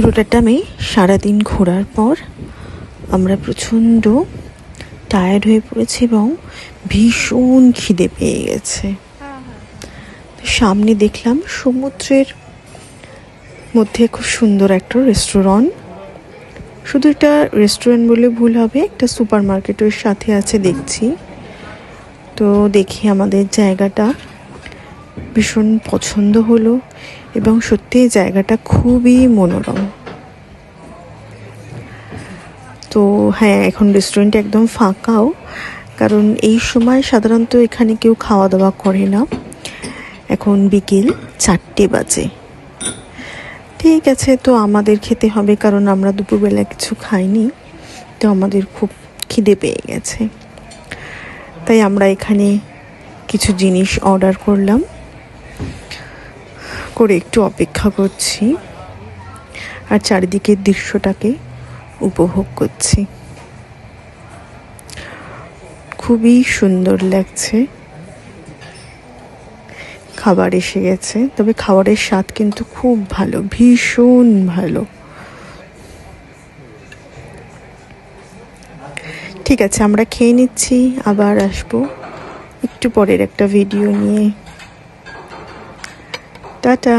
রোটারডামে সারাদিন ঘোরার পর আমরা প্রচণ্ড টায়ার্ড হয়ে পড়েছি এবং ভীষণ খিদে পেয়ে গেছে। সামনে দেখলাম সমুদ্রের মধ্যে খুব সুন্দর একটা রেস্টুরেন্ট। শুধু এটা রেস্টুরেন্ট বলে ভুল হবে, একটা সুপার মার্কেটের সাথে আছে দেখছি। তো দেখি আমাদের জায়গাটা ভীষণ পছন্দ হলো এবং সত্যি জায়গাটা খুবই মনোরম। তো হ্যাঁ, এখন রেস্টুরেন্ট একদম ফাঁকাও, কারণ এই সময় সাধারণত এখানে কেউ খাওয়া দাওয়া করে না। এখন বিকেল 4টে বাজে। ঠিক আছে, তো আমাদের খেতে হবে, কারণ আমরা দুপুরবেলা কিছু খাইনি। তো আমাদের খুব খিদে পেয়ে গেছে, তাই আমরা এখানে কিছু জিনিস অর্ডার করলাম, করে একটু অপেক্ষা করছি আর চারিদিকের দৃশ্যটাকে উপভোগ করছি। খুবই সুন্দর লাগছে। খাবার এসে গেছে, তবে খাবারের স্বাদ কিন্তু খুব ভালো, ভীষণ ভালো। ঠিক আছে, আমরা খেয়ে নিচ্ছি, আবার আসবো একটু পরের একটা ভিডিও নিয়ে। টাটা।